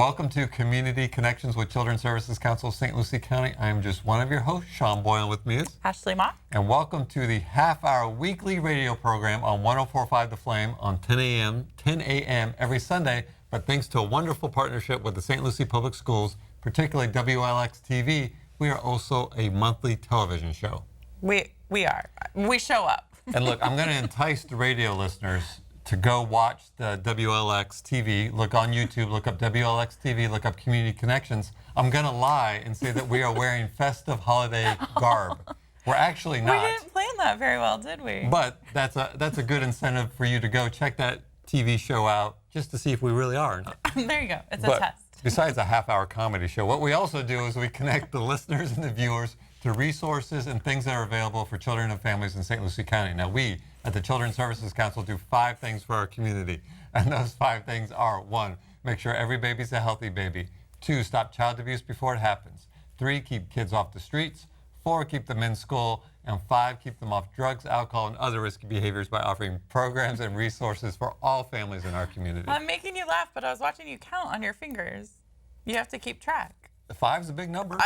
Welcome to Community Connections with Children's Services Council of St. Lucie County. I am just one of your hosts, Sean Boyle, with me is Ashley Mock. And welcome to the half-hour weekly radio program on 104.5 The Flame on 10 a.m. every Sunday. But thanks to a wonderful partnership with the St. Lucie Public Schools, particularly WLX TV, we are also a monthly television show. We are. We show up. And look, I'm going to entice the radio listeners to go watch the WLX TV. Look on YouTube, look up WLX TV, look up Community Connections. I'm going to lie and say that we are wearing festive holiday garb. We're actually not. We didn't plan that very well, did we? But that's a good incentive for you to go check that TV show out just to see if we really are or not. There you go. It's a test. Besides a half-hour comedy show, what we also do is we connect the listeners and the viewers to resources and things that are available for children and families in St. Lucie County. Now, we at the Children's Services Council do 5 things for our community. And those 5 things are: 1, make sure every baby's a healthy baby. 2, stop child abuse before it happens. 3, keep kids off the streets. 4, keep them in school. And 5, keep them off drugs, alcohol, and other risky behaviors by offering programs and resources for all families in our community. I'm making you laugh, but I was watching you count on your fingers. You have to keep track. 5's a big number.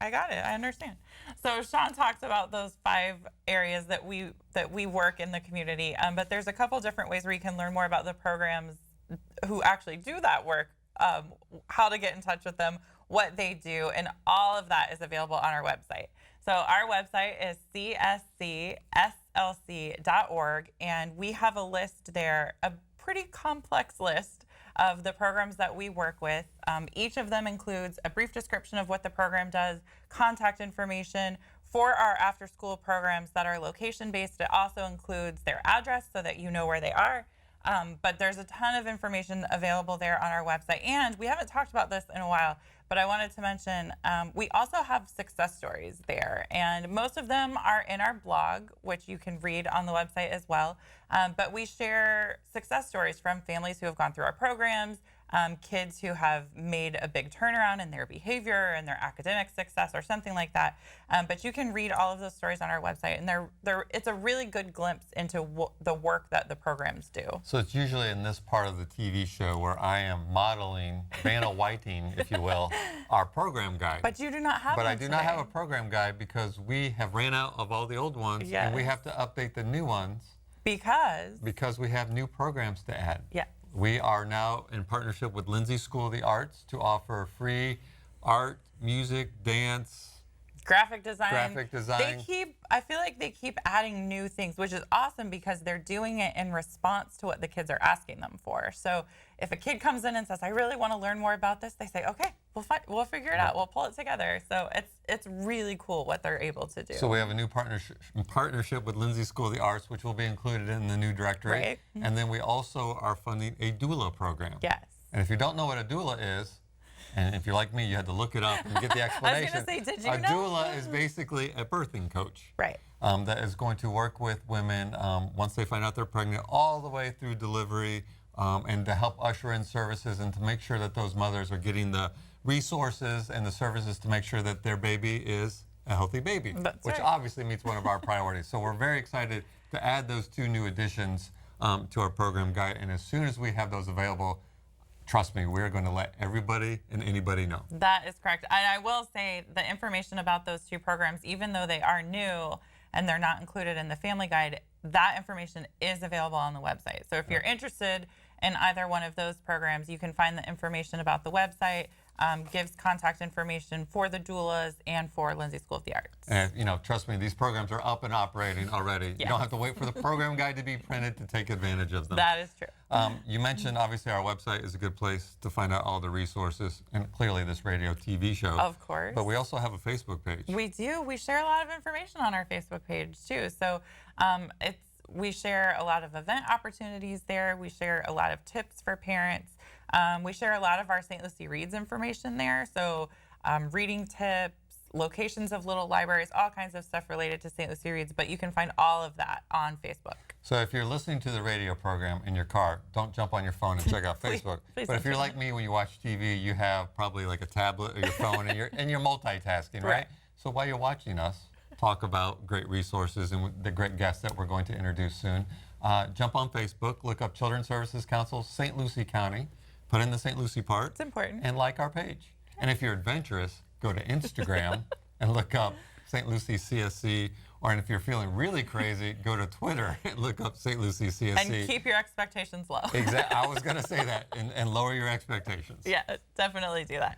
I got it. I understand. So Sean talks about those 5 areas that we work in the community, but there's a couple different ways where you can learn more about the programs who actually do that work, how to get in touch with them, what they do, and all of that is available on our website. So our website is cscslc.org, and we have a list there, a pretty complex list of the programs that we work with. Each of them includes a brief description of what the program does, contact information. For our after-school programs that are location-based, it also includes their address so that you know where they are. But there's a ton of information available there on our website. And we haven't talked about this in a while, but I wanted to mention we also have success stories there. And most of them are in our blog, which you can read on the website as well. But we share success stories from families who have gone through our programs, kids who have made a big turnaround in their behavior and their academic success or something like that. But you can read all of those stories on our website, and it's a really good glimpse into the work that the programs do. So it's usually in this part of the TV show where I am modeling, Vanna Whiting, if you will, our program guide. But you do not have one But I do not have a program guide because we have ran out of all the old ones, Yes. and we have to update the new ones. Because we have new programs to add. Yeah. We are now in partnership with Lindsay School of the Arts to offer free art, music, dance, graphic design. I feel like they keep adding new things, which is awesome because they're doing it in response to what the kids are asking them for. So if a kid comes in and says, I really want to learn more about this, they say, okay, we'll figure it out. We'll pull it together. So it's really cool what they're able to do. So we have a new partnership with Lindsay School of the Arts, which will be included in the new directory. Right. Mm-hmm. And then we also are funding a doula program. Yes. And if you don't know what a doula is, and if you're like me, you had to look it up and get the explanation. I was going to say, did you know? A doula is Mm-hmm. basically a birthing coach. Right. That is going to work with women once they find out they're pregnant all the way through delivery, and to help usher in services and to make sure that those mothers are getting the resources and the services to make sure that their baby is a healthy baby, which obviously meets one of our priorities. So we're very excited to add those 2 new additions to our program guide. And as soon as we have those available, trust me, we're going to let everybody and anybody know. That is correct. And I will say the information about those 2 programs, even though they are new and they're not included in the family guide, that information is available on the website. So if you're interested in either one of those programs, you can find the information about the website, gives contact information for the doulas and for Lindsay School of the Arts. And trust me, these programs are up and operating already. Yes. You don't have to wait for the program guide to be printed to take advantage of them. That is true. You mentioned, obviously, our website is a good place to find out all the resources, and clearly this radio TV show. Of course. But we also have a Facebook page. We do. We share a lot of information on our Facebook page, too. So we share a lot of event opportunities there. We share a lot of tips for parents. We share a lot of our St. Lucie Reads information there. So reading tips, locations of little libraries, all kinds of stuff related to St. Lucie Reads. But you can find all of that on Facebook. So if you're listening to the radio program in your car, don't jump on your phone and check out Facebook. Please but if you're like me, when you watch TV, you have probably like a tablet or your phone, and you're multitasking, right? So while you're watching us talk about great resources and the great guests that we're going to introduce soon, jump on Facebook, look up Children's Services Council, St. Lucie County. put in the St. Lucie part. It's important. And like our page. And if you're adventurous, go to Instagram and look up St. Lucie CSC. Or if you're feeling really crazy, go to Twitter and look up St. Lucie CSC. And keep your expectations low. Exactly. I was going to say that, and lower your expectations. Yeah, definitely do that.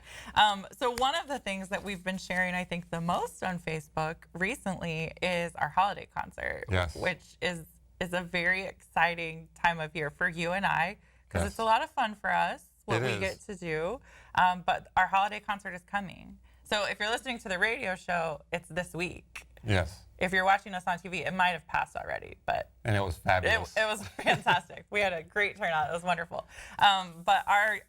So one of the things that we've been sharing, I think, the most on Facebook recently is our holiday concert, Yes. which is a very exciting time of year for you and I, because Yes. it's a lot of fun for us, what It we is. get to do. But our holiday concert is coming. So if you're listening to the radio show, it's this week. Yes. If you're watching us on TV, it might have passed already, but And it was fabulous. it was fantastic. We had a great turnout. It was wonderful. But our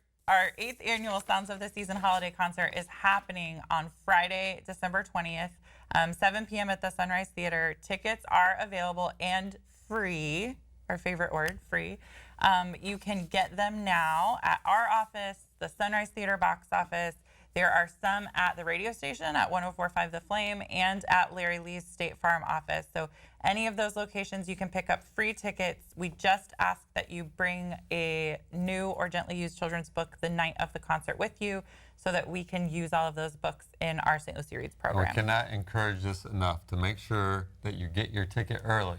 8th annual Sounds of the Season holiday concert is happening on Friday, December 20th, 7 p.m. at the Sunrise Theater. Tickets are available and free. Our favorite word, free. You can get them now at our office, the Sunrise Theater box office. There are some at the radio station at 104.5 The Flame and at Larry Lee's State Farm office. So any of those locations, you can pick up free tickets. We just ask that you bring a new or gently used children's book the night of the concert with you so that we can use all of those books in our St. Lucie Reads We program. cannot encourage this enough to make sure that you get your ticket early,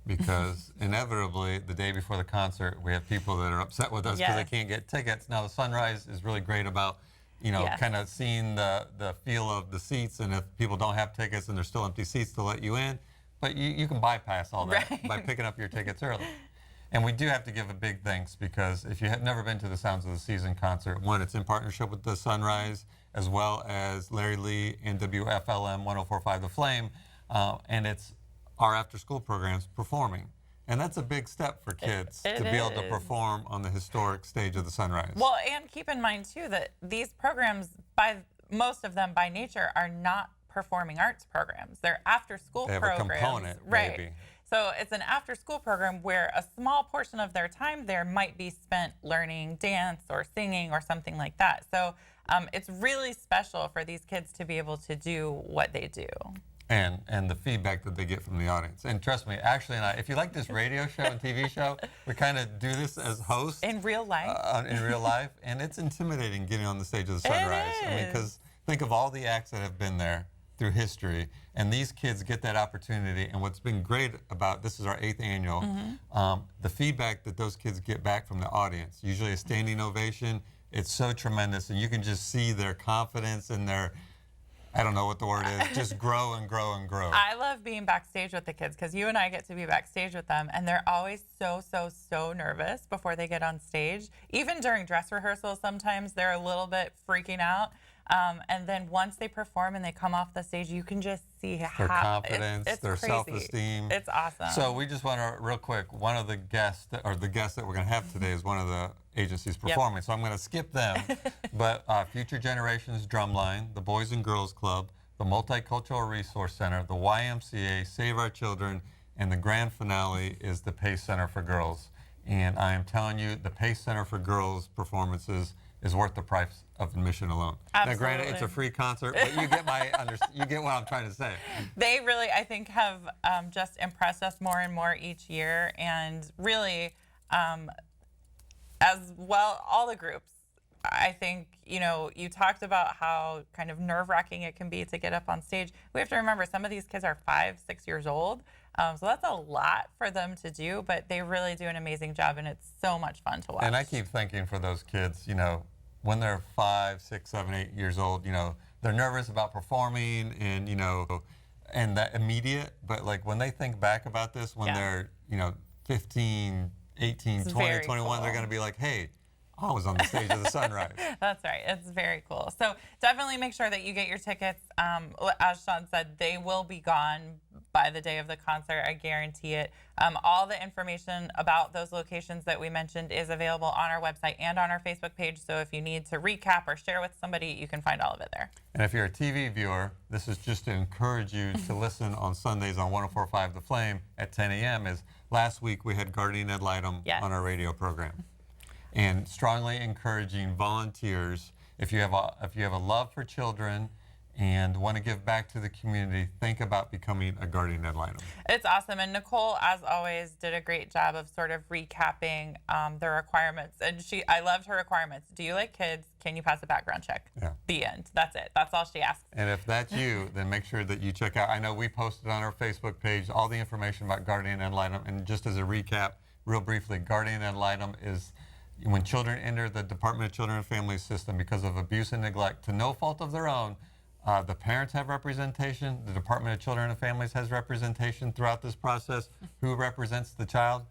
because inevitably the day before the concert we have people that are upset with us because Yes. they can't get tickets. Now the Sunrise is really great about, you know, Yes. kind of seeing the feel of the seats, and if people don't have tickets and there's still empty seats to let you in, but you can bypass all that Right. by picking up your tickets early. And we do have to give a big thanks, because if you have never been to the Sounds of the Season concert, one, it's in partnership with the Sunrise as well as Larry Lee and WFLM 104.5 The Flame, and it's our after-school programs performing. And that's a big step for kids It to be able to is. perform on the historic stage of the Sunrise. Well, and keep in mind, too, that these programs, most of them by nature, are not performing arts programs. They're after-school They have programs. a component, right. maybe. So it's an after-school program where a small portion of their time there might be spent learning dance or singing or something like that. So it's really special for these kids to be able to do what they do. And the feedback that they get from the audience. And trust me, Ashley and I, if you like this radio show and TV show, we kind of do this as hosts In real life. in real life, and it's intimidating getting on the stage of the Sunrise. I mean, is. because think of all the acts that have been there through history, and these kids get that opportunity. And what's been great about this is our 8th annual, the feedback that those kids get back from the audience, usually a standing ovation, it's so tremendous, and you can just see their confidence and their, I don't know what the word is, just grow and grow and grow. I love being backstage with the kids because you and I get to be backstage with them, and they're always so nervous before they get on stage. Even during dress rehearsals, sometimes they're a little bit freaking out. And then once they perform and they come off the stage, you can just see Their how confidence, it's their crazy. self-esteem. It's awesome. So we just want to, real quick, one of the guests, or the guests that we're going to have today is one of the agencies performing. So I'm going to skip them. But Future Generations Drumline, the Boys and Girls Club, the Multicultural Resource Center, the YMCA, Save Our Children, and the grand finale is the Pace Center for Girls. And I am telling you, the Pace Center for Girls performances is worth the price of admission alone. Now, granted, it's a Absolutely. free concert, but you get you get what I'm trying to say. They really, I think, have just impressed us more and more each year, and really, as well, all the groups. I think, you know, you talked about how kind of nerve-wracking it can be to get up on stage. We have to remember some of these kids are 5, 6 years old, so that's a lot for them to do, but they really do an amazing job, and it's so much fun to watch. And I keep thinking for those kids, you know, when they're 5, 6, 7, 8 years old, you know, they're nervous about performing and, you know, and that immediate, but like when they think back about this, when Yeah. they're, you know, 15, 18, It's 20, very 21, they're cool. going to be like, hey, I was on the stage of the Sunrise. That's right. It's very cool. So definitely make sure that you get your tickets. As Sean said, they will be gone by the day of the concert. I guarantee it. All the information about those locations that we mentioned is available on our website and on our Facebook page. So if you need to recap or share with somebody, you can find all of it there. And if you're a TV viewer, this is just to encourage you to listen on Sundays on 104.5 The Flame at 10 a.m. As last week we had Guardian Ad Litem Yes. on our radio program. And strongly encouraging volunteers, if you have a love for children and want to give back to the community, think about becoming a guardian ad litem. It's awesome. And Nicole, as always, did a great job of sort of recapping the requirements. And I loved her requirements. Do you like kids? Can you pass a background check? Yeah. The end. That's it. That's all she asks. And if that's you, then make sure that you check out. I know we posted on our Facebook page all the information about guardian ad litem. And just as a recap, real briefly, guardian ad litem is when children enter the Department of Children and Families system because of abuse and neglect to no fault of their own. The parents have representation. The Department of Children and Families has representation throughout this process. Who represents the child?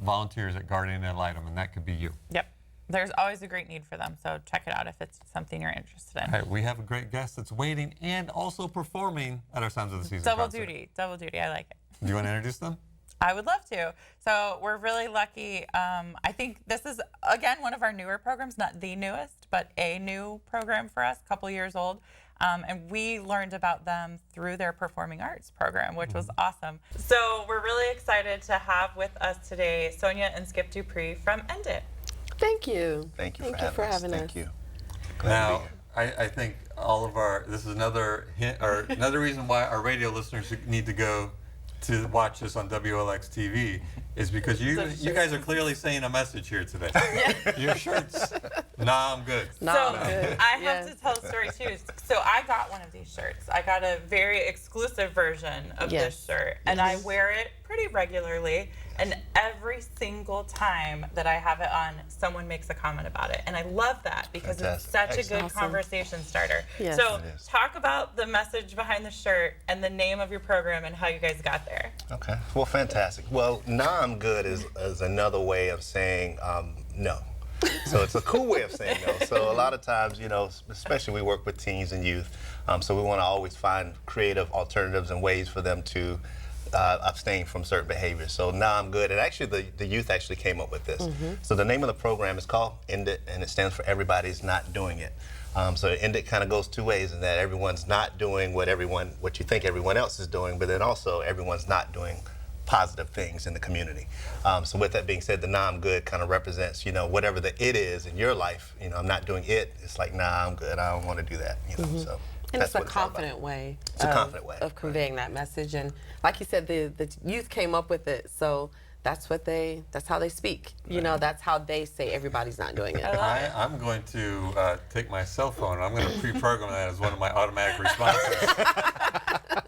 Volunteers at Guardian Ad Litem, and that could be you. Yep. There's always a great need for them, so check it out if it's something you're interested in. All right, we have a great guest that's waiting and also performing at our Sounds of the Season Double concert. duty. Double duty. I like it. Do you want to introduce them? I would love to. So we're really lucky. I think this is, again, one of our newer programs, not the newest, but a new program for us, a couple years old. And we learned about them through their performing arts program, which was awesome. So we're really excited to have with us today Sonia and Skip DuPree from End It. Thank you. Thank you Thank for you for having us. having us. Thank you. Now, I think all of our, this is another hint, or another reason why our radio listeners need to go to watch this on WLX TV is because you guys are clearly saying a message here today. Your shirts, nah, I'm good. Nah, So I'm good. I have to tell a story too. So I got one of these shirts. I got a very exclusive version of Yes. this shirt, and I wear it pretty regularly. And every single time that I have it on, someone makes a comment about it. And I love that because it's Fantastic. such a good Awesome. conversation starter. Yes. So It is. talk about the message behind the shirt and the name of your program and how you guys got there. Okay. Well, fantastic. Well, nah, I'm good is another way of saying no. So it's a cool way of saying no. So a lot of times, you know, especially we work with teens and youth, so we want to always find creative alternatives and ways for them to abstain from certain behaviors. So now I'm good. And actually, the youth actually came up with this. So the name of the program is called End It, and it stands for Everybody's Not Doing It. So End It kind of goes two ways in that everyone's not doing what you think everyone else is doing, but then also everyone's not doing positive things in the community. So with that being said, the nah, I'm good kind of represents, you know, whatever the it is in your life. You know, I'm not doing it. It's like, nah, I'm good. I don't want to do that. You know, so. And That's it's a what all about. confident way. It's a confident way, of conveying that message. And like you said, the youth came up with it, so that's how they speak. You know, that's how they say everybody's not doing it. I'm going to take my cell phone and I'm going to pre-program that as one of my automatic responses.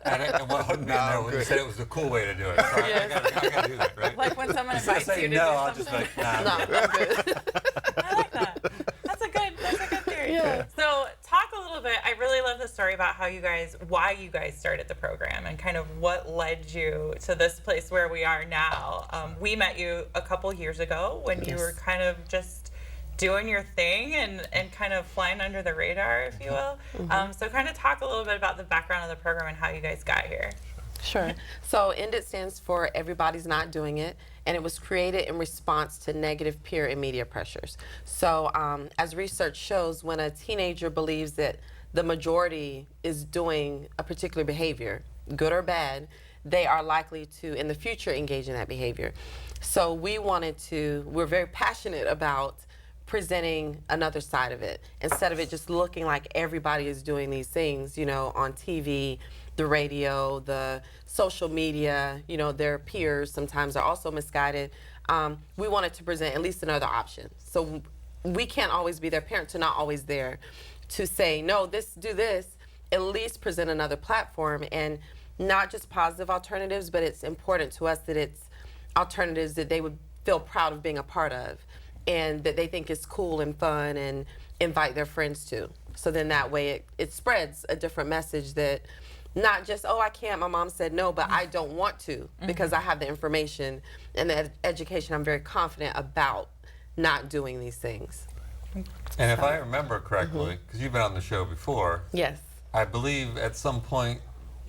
and what hooked me in there when you said it was a cool way to do it. So I got to do that, right? Like when someone Instead of invites you saying to no, do I'll something. just be like, nah, No, I'm good. I'm good. I like that. That's a good theory. Yeah. So talk a little bit. I really love the story about why you guys started the program and kind of what led you to this place where we are now. We met you a couple years ago when you Yes. were kind of just doing your thing and kind of flying under the radar, if you will. So kind of talk a little bit about the background of the program and how you guys got here. Sure. So END IT stands for Everybody's Not Doing It, and it was created in response to negative peer and media pressures. So as research shows, when a teenager believes that the majority is doing a particular behavior, good or bad, they are likely to, in the future, engage in that behavior. So we're very passionate about presenting another side of it, instead of it just looking like everybody is doing these things, you know, on TV, the radio, the social media, you know, their peers sometimes are also misguided. We wanted to present at least another option. So we can't always be there. Parents are not always there to say, no, do this, at least present another platform, and not just positive alternatives, but it's important to us that it's alternatives that they would feel proud of being a part of and that they think is cool and fun and invite their friends to. So then that way it spreads a different message that not just, oh, I can't, my mom said no, but I don't want to because I have the information and the education. I'm very confident about not doing these things. And if I remember correctly, because you've been on the show before, Yes. I believe at some point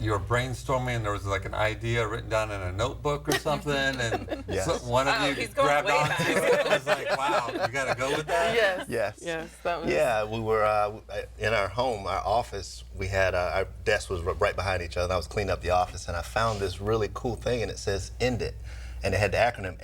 you were brainstorming and there was like an idea written down in a notebook or something, and Yes. so one of Oh, you he's going grabbed way onto back. it. It was like, wow, you got to go with that? Yes. Yes. Yes. That was, Yeah, we were in our home, our office. We had our desk was right behind each other. And I was cleaning up the office, and I found this really cool thing, and it says "End It," and it had the acronym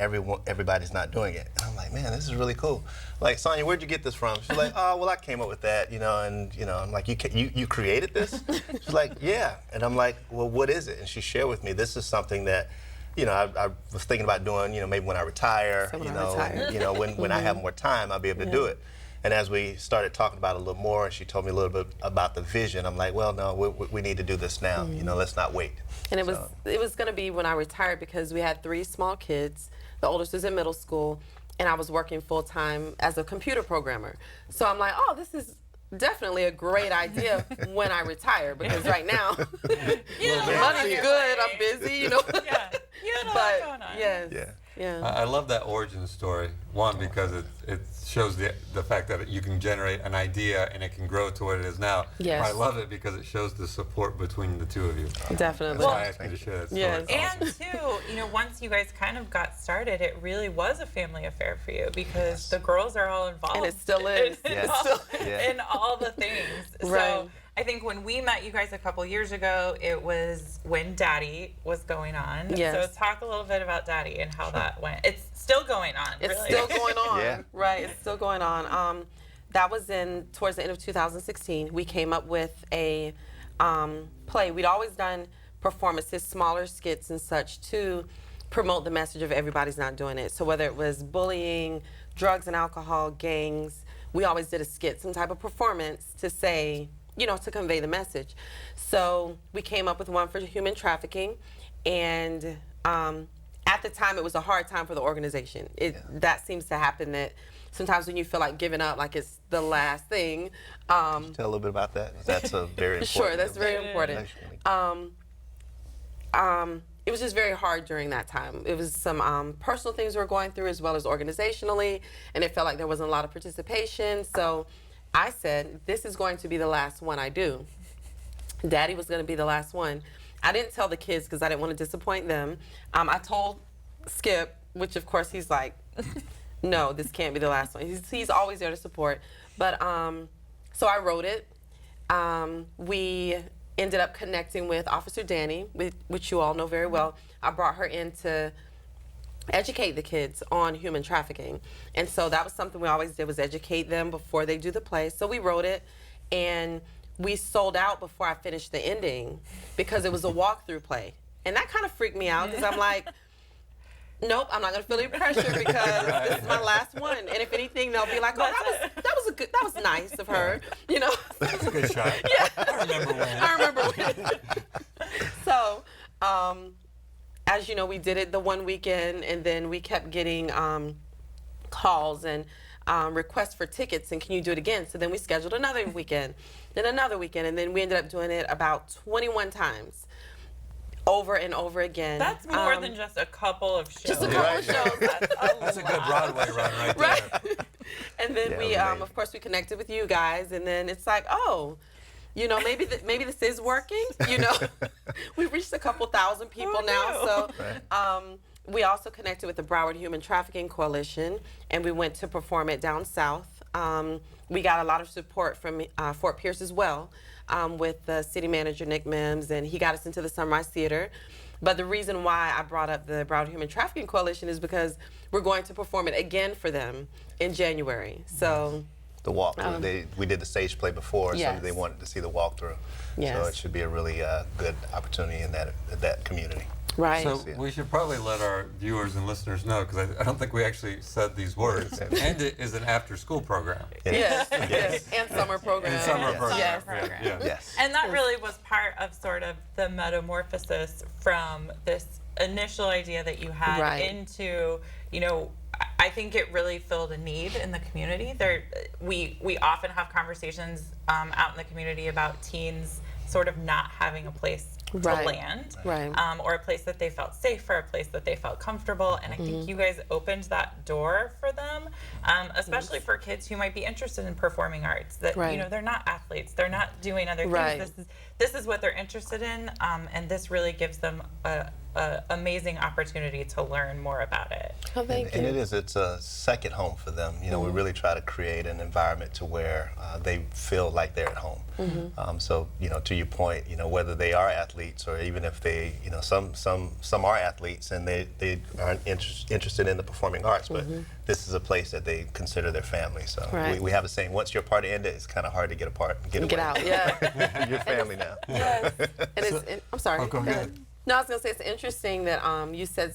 Everybody's Not Doing It. And I'm like, man, this is really cool. Like, Sonia, where'd you get this from? She's like, oh, well, I came up with that, and I'm like, you created this? She's like, yeah. And I'm like, well, what is it? And she shared with me, this is something that, I was thinking about doing, maybe when I retire, when I have more time, I'll be able to do it. And as we started talking about it a little more, and she told me a little bit about the vision, I'm like, well, no, we need to do this now. Let's not wait. And it was going to be when I retired, because we had 3 small kids. The oldest was in middle school, and I was working full time as a computer programmer. So I'm like, oh, this is definitely a great idea when I retire, because right now, money's good, I'm busy, Yeah, you had a lot going on. Yes. Yeah. I love that origin story. One, because it shows the fact that you can generate an idea and it can grow to what it is now. Yes. I love it because it shows the support between the two of you. Definitely. That's why I asked you to share that story. Yes. It's awesome. And too, once you guys kind of got started, it really was a family affair for you, because the girls are all involved. And it still is. In all the things. Right. So I think when we met you guys a couple years ago, it was when Daddy was going on. Yes. So talk a little bit about Daddy and how that went. It's still going on. It's really. still going on. Yeah. Right, it's still going on. That was towards the end of 2016. We came up with a play. We'd always done performances, smaller skits and such, to promote the message of everybody's not doing it. So whether it was bullying, drugs and alcohol, gangs, we always did a skit, some type of performance to say, to convey the message. So we came up with one for human trafficking, and at the time it was a hard time for the organization. That seems to happen, that sometimes when you feel like giving up, like it's the last thing. Tell a little bit about that. That's a very important. Sure, that's very important. It was just very hard during that time. It was some personal things we were going through, as well as organizationally, and it felt like there wasn't a lot of participation. So I said, this is going to be the last one I do. Daddy was going to be the last one. I didn't tell the kids because I didn't want to disappoint them. I told Skip, which of course he's like, no, this can't be the last one. He's always there to support. But so I wrote it. We ended up connecting with Officer Danny, which you all know very well. I brought her in to educate the kids on human trafficking. And so that was something we always did, was educate them before they do the play. So we wrote it, and we sold out before I finished the ending, because it was a walkthrough play. And that kind of freaked me out, because I'm like, nope, I'm not gonna feel any pressure, because this is my last one. And if anything, they'll be like, oh, that was nice of her, That's a good shot. Yeah. I remember when. I remember when. So, as you know, we did it the one weekend, and then we kept getting calls and requests for tickets, and can you do it again? So then we scheduled another weekend, then another weekend, and then we ended up doing it about 21 times, over and over again. That's more than just a couple of shows. Just a couple of shows. That's a good Broadway run right there. Right. And then we, of course, we connected with you guys, and then it's like, oh, maybe this is working. We've reached a couple thousand people now. So we also connected with the Broward Human Trafficking Coalition, and we went to perform it down south. We got a lot of support from Fort Pierce as well, with the city manager, Nick Mims, and he got us into the Sunrise Theater. But the reason why I brought up the Broward Human Trafficking Coalition is because we're going to perform it again for them in January. So The walkthrough. We did the stage play before, Yes. so they wanted to see the walkthrough. Yes. So it should be a really good opportunity in that community. right. So we should probably let our viewers and listeners know, because I don't think we actually said these words. And it is an after-school program. Yes. And summer program. And summer program. Yes. program. Yeah. Yes. And that really was part of sort of the metamorphosis from this initial idea that you had Right. into, I think it really filled a need in the community. We often have conversations out in the community about teens sort of not having a place to Right. land, Right. or a place that they felt safe, or a place that they felt comfortable. And I think you guys opened that door for them, especially for kids who might be interested in performing arts. That Right. they're not athletes, they're not doing other things. Right. This is what they're interested in, and this really gives them an amazing opportunity to learn more about it. Oh, thank you. And it's a second home for them. You know, we really try to create an environment to where they feel like they're at home. So, you know, to your point, you know, whether they are athletes or even if they, you know, some are athletes and they aren't interested in the performing arts, but this is a place that they consider their family. So Right. we have a saying: once your party ended, it's kind of hard to get apart and get away. Get out, yeah. Your family now. Yes. And I'm sorry. Oh, go ahead. No, I was going to say it's interesting that you said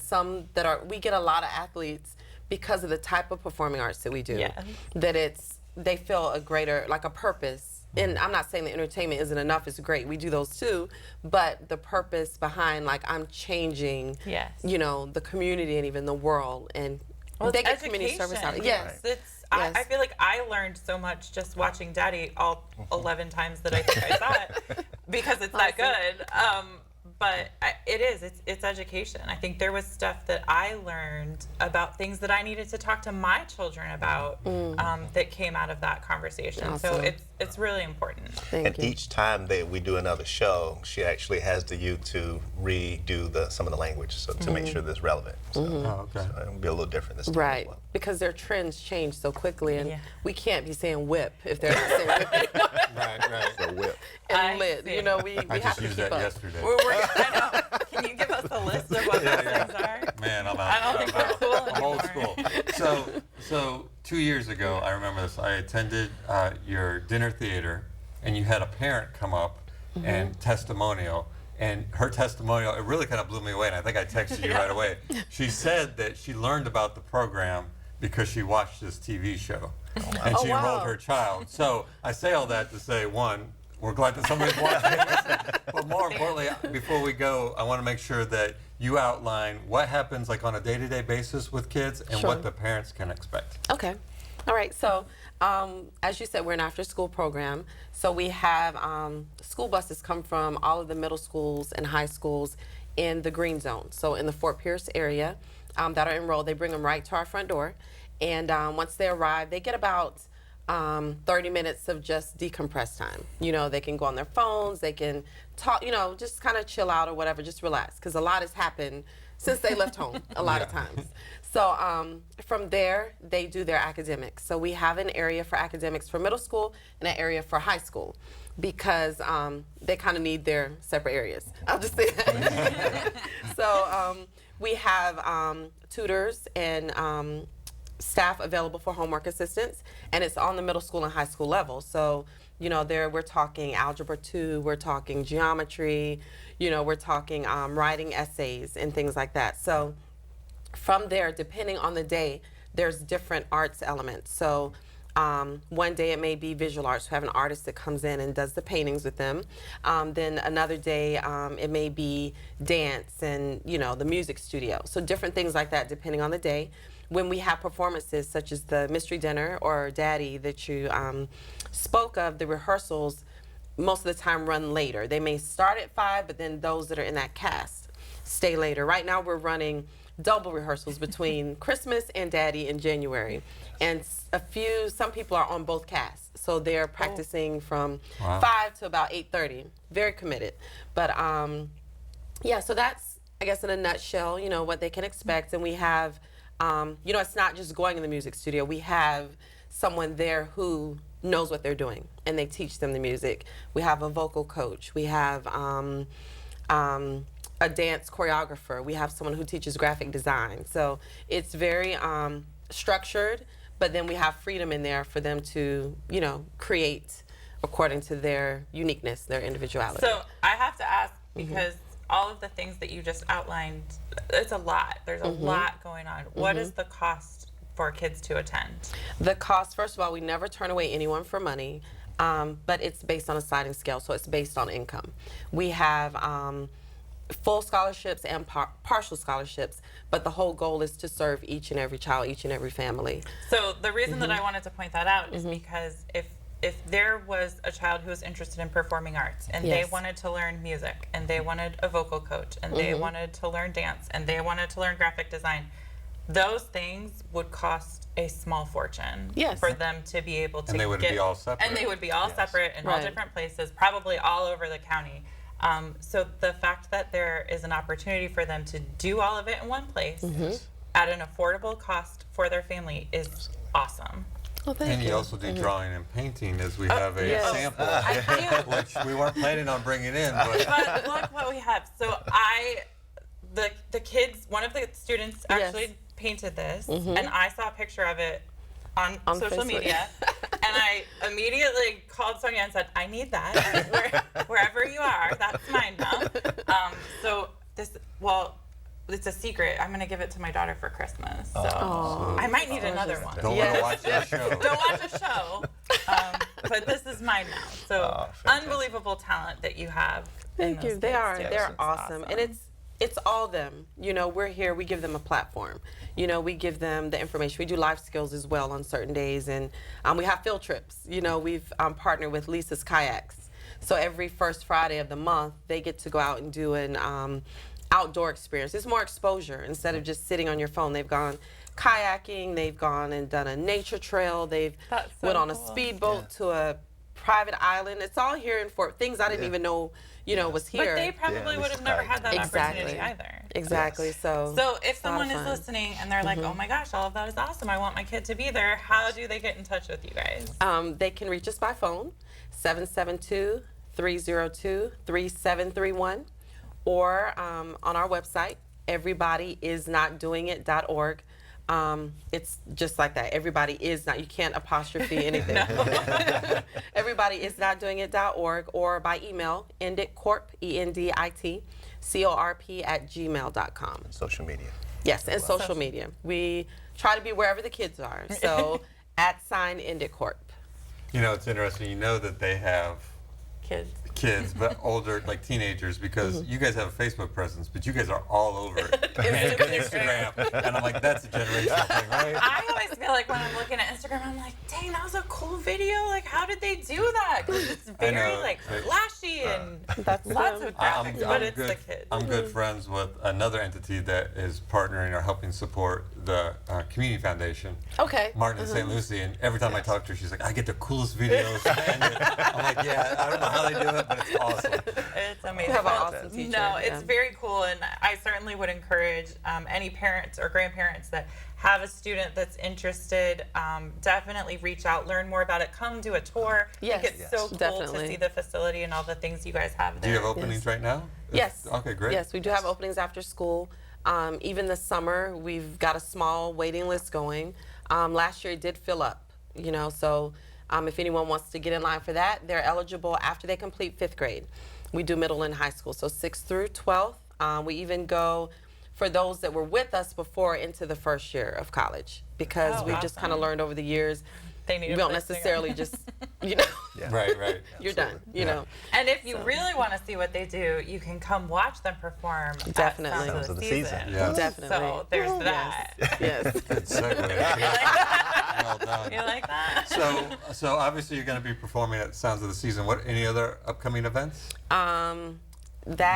we get a lot of athletes because of the type of performing arts that we do. Yes. That they feel a greater, like a purpose. And I'm not saying the entertainment isn't enough, it's great, we do those too, but the purpose behind, like, I'm changing, Yes. you know, the community and even the world, and Well, they it's get community service out of it. education. Yes. It's, Yes. I feel like I learned so much just watching Daddy all 11 times that I think I saw it because it's that good. But it's education. I think there was stuff that I learned about things that I needed to talk to my children about that came out of that conversation. So Awesome. it's really important. Thank And you. each time that we do another show, she actually has the youth to redo some of the language, so to make sure that it's relevant. So, Oh, okay. so it'll be a little different this time. Right, as well. because their trends change so quickly, and Yeah. we can't be saying whip if they're not saying whip anymore. Right. So whip. And I lit. see. You know, we I have just to used keep that up. yesterday. I know. Can you give us a list of what those things are? Man, I'm out. I don't think we're cool I'm old anymore. school. So 2 years ago, I remember this. I attended your dinner theater, and you had a parent come up and testimonial. And her testimonial, it really kind of blew me away, and I think I texted you right away. She said that she learned about the program because she watched this TV show, and Oh, she wow. enrolled her child. So I say all that to say, one, we're glad that somebody's watching this. But more importantly, before we go, I want to make sure that you outline what happens like on a day-to-day basis with kids and Sure. what the parents can expect. Okay. All right. So, as you said, we're an after-school program. So we have school buses come from all of the middle schools and high schools in the green zone. So in the Fort Pierce area that are enrolled, they bring them right to our front door. And once they arrive, they get about 30 minutes of just decompress time. You know, they can go on their phones, they can talk, you know, just kind of chill out or whatever, just relax, because a lot has happened since they left home a lot of times. So from there, they do their academics. So we have an area for academics for middle school and an area for high school, because they kind of need their separate areas. I'll just say that. So we have tutors and staff available for homework assistance, and it's on the middle school and high school level. So, you know, we're talking Algebra 2, we're talking geometry, you know, we're talking writing essays and things like that. So from there, depending on the day, there's different arts elements. So one day it may be visual arts. We have an artist that comes in and does the paintings with them. Then another day it may be dance and, you know, the music studio. So different things like that depending on the day. When we have performances such as the Mystery Dinner or Daddy that you spoke of, the rehearsals most of the time run later. They may start at 5, but then those that are in that cast stay later. Right now we're running double rehearsals between Christmas and Daddy in January. And some people are on both casts. So they're practicing from 5 to about 8:30. Very committed. But yeah, so that's, I guess in a nutshell, you know, what they can expect. And we have, you know, it's not just going in the music studio. We have someone there who knows what they're doing, and they teach them the music. We have a vocal coach. We have a dance choreographer. We have someone who teaches graphic design. So it's very structured, but then we have freedom in there for them to, you know, create according to their uniqueness, their individuality. So I have to ask, because all of the things that you just outlined, it's a lot. There's a lot going on. What is the cost for kids to attend? The cost, first of all, we never turn away anyone for money, but it's based on a sliding scale, so it's based on income. We have full scholarships and partial scholarships, but the whole goal is to serve each and every child, each and every family. So the reason that I wanted to point that out is because if there was a child who was interested in performing arts and they Yes. wanted to learn music and they wanted a vocal coach and they wanted to learn dance and they wanted to learn graphic design, those things would cost a small fortune Yes. for them to be able to And they would be all separate. And they would be all separate in all Right. different places, probably all over the county. So the fact that there is an opportunity for them to do all of it in one place at an affordable cost for their family is awesome. Well, thank And you you. also do drawing and painting, as we have a yes. sample, I do. which we weren't planning on bringing in, but But look what we have. So the kids, one of the students actually painted this, and I saw a picture of it on social Facebook. media, and I immediately called Sonia and said, I need that. Wherever you are, that's mine now. So it's a secret. I'm gonna give it to my daughter for Christmas. So I might need another one. don't want to watch that show. Don't watch a show. But this is mine now. So unbelievable talent that you have. in Thank you. those They kids, are. too. They're It's awesome. And it's all them. You know, we're here. We give them a platform. You know, we give them the information. We do life skills as well on certain days, and we have field trips. You know, we've partnered with Lisa's Kayaks. So every first Friday of the month, they get to go out and do an outdoor experience. It's more exposure instead of just sitting on your phone. They've gone kayaking. They've gone and done a nature trail. They've That's so went on a cool. speedboat to a private island. It's all here in Fort. Things I didn't even know, was here. But they probably would have never had that Exactly. opportunity either. Exactly. Yes. So So if it's a lot of someone is fun. listening and they're like, oh my gosh, all of that is awesome. I want my kid to be there. How do they get in touch with you guys? They can reach us by phone, 772-302-3731, or on our website, everybodyisnotdoingit.org. It's just like that. Everybody is not. You can't apostrophe anything. Everybodyisnotdoingit.org, or by email, enditcorp, ENDIT, CORP@gmail.com. Social media. Yes, and social media. We try to be wherever the kids are. So @enditcorp. you know, it's interesting. You know that they have kids, but older, like teenagers, because you guys have a Facebook presence, but you guys are all over Instagram. And I'm like, that's a generational thing, right? I always feel like when I'm looking at Instagram, I'm like, dang, that was a cool video. Like, how did they do that? Because it's very know. like flashy and That's lots them. of graphics, but it's good, the kids. I'm good friends with another entity that is partnering or helping support the Community Foundation. Okay. Martin in St. Lucie, and every time I talk to her, she's like, I get the coolest videos. I'm like, yeah, I don't know how they do it, but it's awesome. It's amazing. You have an Well, awesome teacher. No, it's Yeah. very cool, and I certainly would encourage any parents or grandparents that have a student that's interested, definitely reach out, learn more about it, come do a tour. Yes. I think it's so cool Definitely. to see the facility and all the things you guys have Do there. you have openings right now? Yes. Okay, great. Yes, we do have openings after school. Even this summer, we've got a small waiting list going. Last year, it did fill up, so if anyone wants to get in line for that, they're eligible after they complete 5th grade. We do middle and high school, so 6th through 12th. We even go for those that were with us before into the first year of college, because Oh, we've just kind of awesome. learned over the years, They need we a don't place to go. necessarily just, Right. you're done, Yeah. And if you really want to see what they do, you can come watch them perform. Definitely. At Sounds of the Season. Yeah. Definitely. So there's that. Yes. Good segue. Well done. You like that? So obviously you're going to be performing at Sounds of the Season. What, any other upcoming events? That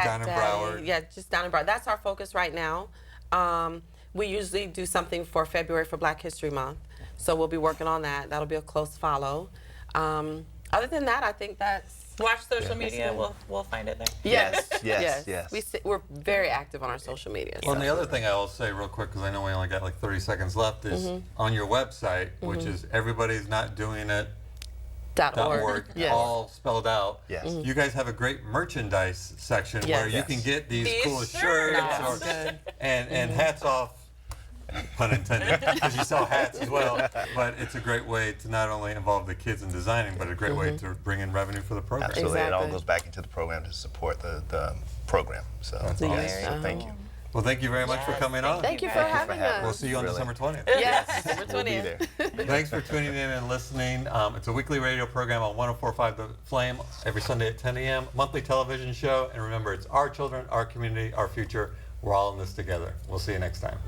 Down in day, Broward. yeah, just down in Broward. That's our focus right now. We usually do something for February for Black History Month, so we'll be working on that. That'll be a close follow. Other than that, I think that's Watch social media. We'll find it there. yes. We're very active on our social media. Well, so. and the other thing I will say real quick, because I know we only got like 30 seconds left, is on your website, which is everybody'snotdoingit.org, Yes. all spelled out. Yes. You guys have a great merchandise section Yes. where you can get these cool shirts. shirts Yes. and hats off, pun intended, because you sell hats as well. But it's a great way to not only involve the kids in designing, but a great way to bring in revenue for the program. Absolutely. It all Exactly. goes back into the program to support the program. So, yes, so thank you. Well, thank you very much for coming on. Thank you for Thank you for having having us. We'll see you on Really. December 20th. Yes, December We'll be 20th. there. Thanks for tuning in and listening. It's a weekly radio program on 104.5 The Flame every Sunday at 10 a.m. Monthly television show. And remember, it's our children, our community, our future. We're all in this together. We'll see you next time.